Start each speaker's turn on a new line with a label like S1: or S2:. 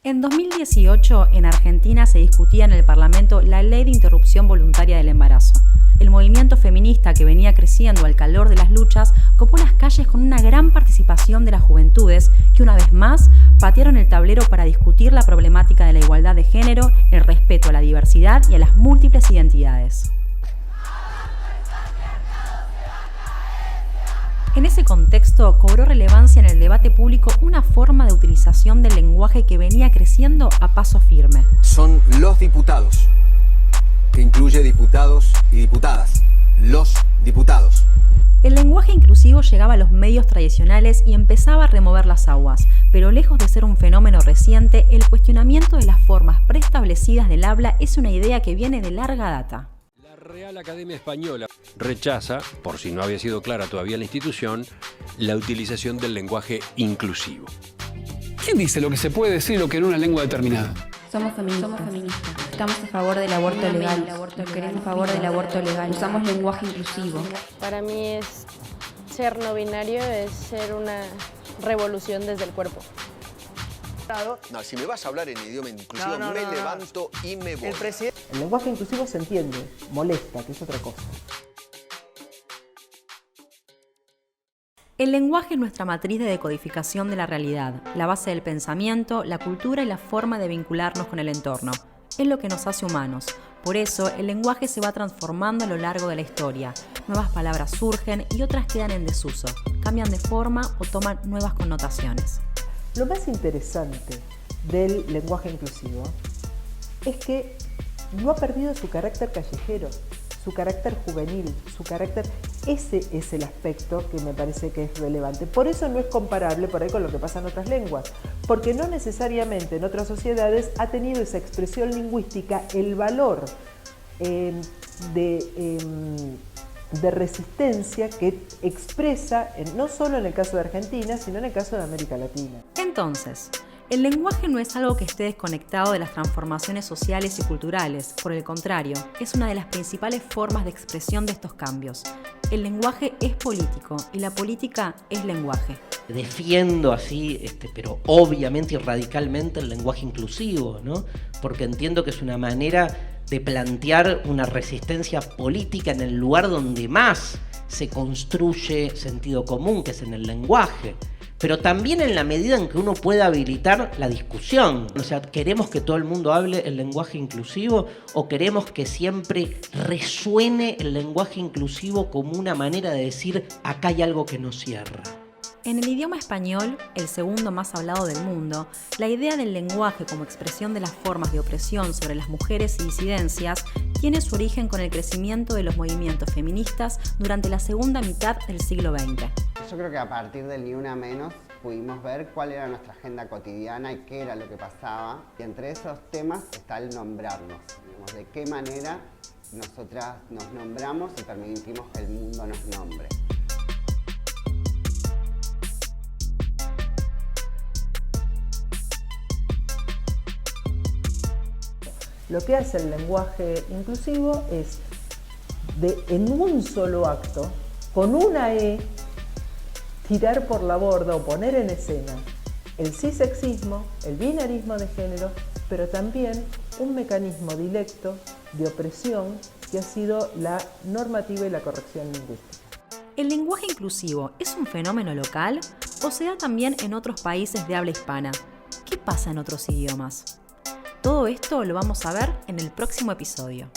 S1: En 2018, en Argentina se discutía en el Parlamento la Ley de Interrupción Voluntaria del Embarazo. El movimiento feminista que venía creciendo al calor de las luchas copó las calles con una gran participación de las juventudes que una vez más patearon el tablero para discutir la problemática de la igualdad de género, el respeto a la diversidad y a las múltiples identidades. En ese contexto, cobró relevancia en el debate público una forma de utilización del lenguaje que venía creciendo a paso firme.
S2: Son los diputados, que incluye diputados y diputadas. Los diputados.
S1: El lenguaje inclusivo llegaba a los medios tradicionales y empezaba a remover las aguas, pero lejos de ser un fenómeno reciente, el cuestionamiento de las formas preestablecidas del habla es una idea que viene de larga data.
S3: La Real Academia Española rechaza, por si no había sido clara todavía la institución, la utilización del lenguaje inclusivo.
S4: ¿Quién dice lo que se puede decir y lo que en una lengua determinada?
S5: Somos feministas. Estamos a favor del aborto legal. Queremos a favor del aborto legal. Usamos lenguaje inclusivo.
S6: Para mí ser no binario es ser una revolución desde el cuerpo.
S2: No, si me vas a hablar en idioma inclusivo, me levanto y me voy.
S7: El lenguaje inclusivo se entiende, molesta, que es otra cosa.
S1: El lenguaje es nuestra matriz de decodificación de la realidad, la base del pensamiento, la cultura y la forma de vincularnos con el entorno. Es lo que nos hace humanos. Por eso, el lenguaje se va transformando a lo largo de la historia. Nuevas palabras surgen y otras quedan en desuso, cambian de forma o toman nuevas connotaciones.
S7: Lo más interesante del lenguaje inclusivo es que no ha perdido su carácter callejero, su carácter juvenil, su carácter... Ese es el aspecto que me parece que es relevante. Por eso no es comparable por ahí con lo que pasa en otras lenguas, porque no necesariamente en otras sociedades ha tenido esa expresión lingüística el valor de resistencia que expresa, no solo en el caso de Argentina, sino en el caso de América Latina.
S1: Entonces, el lenguaje no es algo que esté desconectado de las transformaciones sociales y culturales, por el contrario, es una de las principales formas de expresión de estos cambios. El lenguaje es político y la política es lenguaje.
S8: Defiendo así, pero obviamente y radicalmente el lenguaje inclusivo, ¿no? Porque entiendo que es una manera de plantear una resistencia política en el lugar donde más se construye sentido común, que es en el lenguaje. Pero también en la medida en que uno pueda habilitar la discusión. O sea, ¿queremos que todo el mundo hable el lenguaje inclusivo o queremos que siempre resuene el lenguaje inclusivo como una manera de decir acá hay algo que nos cierra?
S1: En el idioma español, el segundo más hablado del mundo, la idea del lenguaje como expresión de las formas de opresión sobre las mujeres y disidencias tiene su origen con el crecimiento de los movimientos feministas durante la segunda mitad del siglo XX.
S9: Yo creo que a partir del Ni Una Menos pudimos ver cuál era nuestra agenda cotidiana y qué era lo que pasaba. Y entre esos temas está el nombrarnos, digamos, de qué manera nosotras nos nombramos y permitimos que el mundo nos nombre.
S7: Lo que hace el lenguaje inclusivo es, en un solo acto, con una E, tirar por la borda o poner en escena el cisexismo, el binarismo de género, pero también un mecanismo directo de opresión que ha sido la normativa y la corrección lingüística.
S1: ¿El lenguaje inclusivo es un fenómeno local o se da también en otros países de habla hispana? ¿Qué pasa en otros idiomas? Todo esto lo vamos a ver en el próximo episodio.